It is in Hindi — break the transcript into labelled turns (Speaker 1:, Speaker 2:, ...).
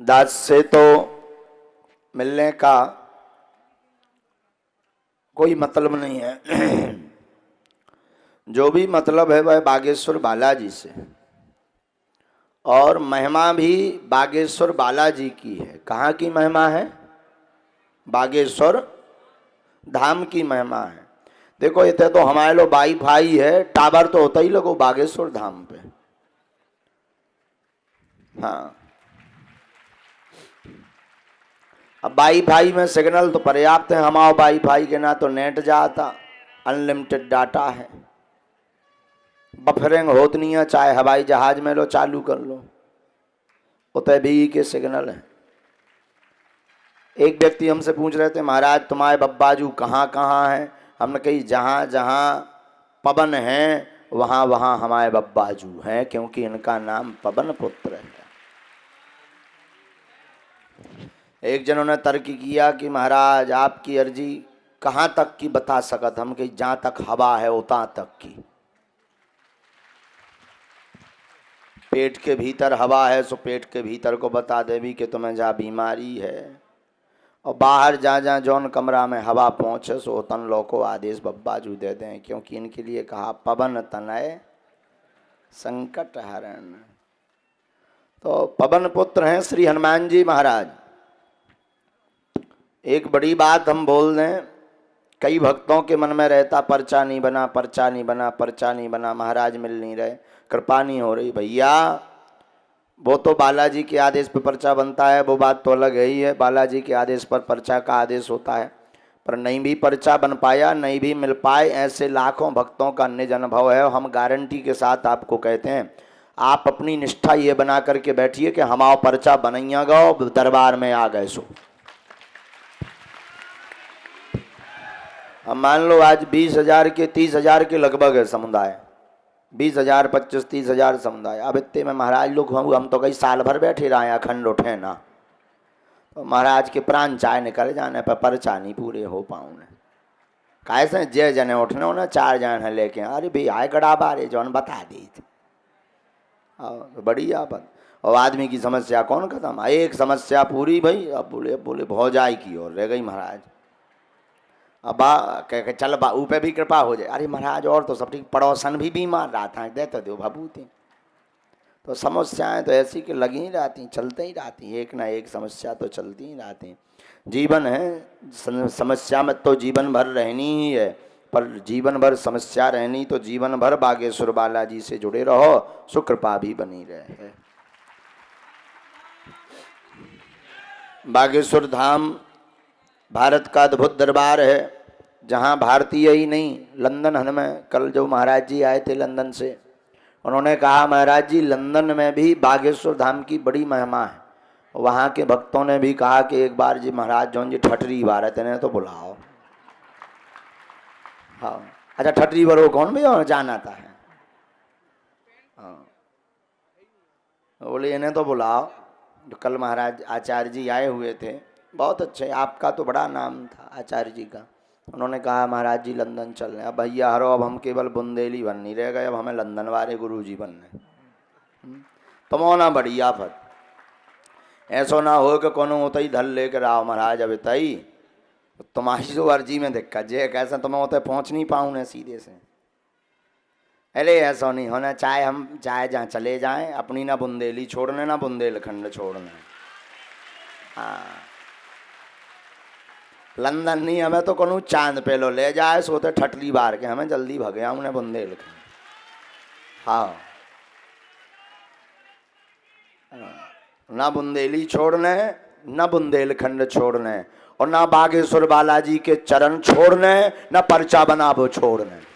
Speaker 1: दास से तो मिलने का कोई मतलब नहीं है। जो भी मतलब है वह बागेश्वर बालाजी से, और महिमा भी बागेश्वर बालाजी की है। कहाँ की महिमा है? बागेश्वर धाम की महिमा है। देखो इतने तो हमारे लो वाईफाई है, टावर तो होता ही लगो बागेश्वर धाम पे। हाँ, अब वाईफाई में सिग्नल तो पर्याप्त है। हमारा वाईफाई के ना तो नेट जाता, अनलिमिटेड डाटा है, बफरिंग होत नहीं है। चाहे हवाई जहाज में लो चालू कर लो, उतने भी के सिग्नल है। एक व्यक्ति हमसे पूछ रहे थे, महाराज तुम्हारे बब्बाजू कहाँ कहाँ हैं? हमने कही जहाँ जहाँ पवन हैं वहाँ वहाँ हमारे बब्बाजू हैं, क्योंकि इनका नाम पवन पुत्र है। एक जनों ने तर्क किया कि महाराज आपकी अर्जी कहाँ तक की बता सकत? हम कही जहाँ तक हवा है उतना तक की। पेट के भीतर हवा है सो पेट के भीतर को बता देवी कि तुम्हें जहाँ बीमारी है, और बाहर जहाँ जहाँ जौन कमरा में हवा पहुँचे सो तन लो को आदेश बब्बाजू दे दें, क्योंकि इनके लिए कहा पवन तनय संकट हरण। तो पवन पुत्र हैं श्री हनुमान जी महाराज। एक बड़ी बात हम बोल दें, कई भक्तों के मन में रहता पर्चा नहीं बना, पर्चा नहीं बना, पर्चा नहीं बना, महाराज मिल नहीं रहे, कृपा नहीं हो रही। भैया वो तो बालाजी के आदेश पर पर्चा बनता है, वो बात तो अलग है ही है। बालाजी के आदेश पर पर्चा का आदेश होता है, पर नहीं भी पर्चा बन पाया, नहीं भी मिल पाए, ऐसे लाखों भक्तों का निज अनुभव है। हम गारंटी के साथ आपको कहते हैं, आप अपनी निष्ठा ये बना करके बैठिए कि हमारा पर्चा बनैया गो दरबार में आ गए सो। अब मान लो आज 20,000 के 30,000 के लगभग है समुदाय, 20,000 25 30,000 समुदाय। अब इतने में महाराज लोग हम तो कई साल भर बैठे रहे, अखंड उठे ना, तो महाराज के प्राण चाय निकल जाने पर पर्चा नहीं पूरे हो पाऊने। कैसे जय जने उठने हो ना, 4 जन लेके, अरे भाई आए गड़ा बारे जौन बता दी बढ़िया बात। और आदमी की समस्या कौन खत्म? एक समस्या पूरी भाई। अब बोले भौजाई की ओर रह गई महाराज। अब कह चल बाऊ पे भी कृपा हो जाए। अरे महाराज और तो सब ठीक, पड़ोसन भी बीमार रहा था, दे तो दो भभूति। तो समस्याएं तो ऐसी कि लगी ही रहती, चलते ही रहती, एक ना एक समस्या तो चलती ही रहती। जीवन है, समस्या में तो जीवन भर रहनी ही है, पर जीवन भर समस्या रहनी तो जीवन भर बागेश्वर बालाजी से जुड़े रहो, सुकृपा भी बनी रहे। बागेश्वर धाम भारत का अद्भुत दरबार है, जहाँ भारतीय ही नहीं, लंदन हमें कल जो महाराज जी आए थे लंदन से, उन्होंने कहा महाराज जी लंदन में भी बागेश्वर धाम की बड़ी महिमा है। वहाँ के भक्तों ने भी कहा कि एक बार जी महाराज जौन जी ठटरी भारत ने तो बुलाओ। हाँ अच्छा, ठटरी बरो कौन भैया जाना था है? हाँ बोले इन्हें तो बुलाओ। कल महाराज आचार्य जी आए हुए थे, बहुत अच्छे, आपका तो बड़ा नाम था आचार्य जी का। उन्होंने कहा महाराज जी लंदन चल रहे हैं। अब भैया हरो, अब हम केवल बुंदेली बन नहीं रह गए, अब हमें लंदन वाले गुरु जी बनने। तुम होना बढ़िया फट, ऐसा ना हो कि कोनो होता ही धल लेकर आओ महाराज अब तई तुम्हारी जो अर्जी में दिक्कत जे कैसे तुम्हें होते पहुँच नहीं पाऊँ न सीधे से। अरे ऐसा नहीं होना, चाहे हम चाहे जहाँ चले जाएं, अपनी ना बुंदेली छोड़ने ना बुंदेलखंड छोड़ने। हाँ लंदन नहीं, हमें तो कोनो चांद पे लो ले जाए सोते ठटली बार के, हमें जल्दी भगे उन्हें बुंदेलखंड। हाँ ना बुंदेली छोड़ने, ना बुंदेलखंड छोड़ने, और ना बागेश्वर बालाजी के चरण छोड़ने, ना पर्चा बनाबो छोड़ने।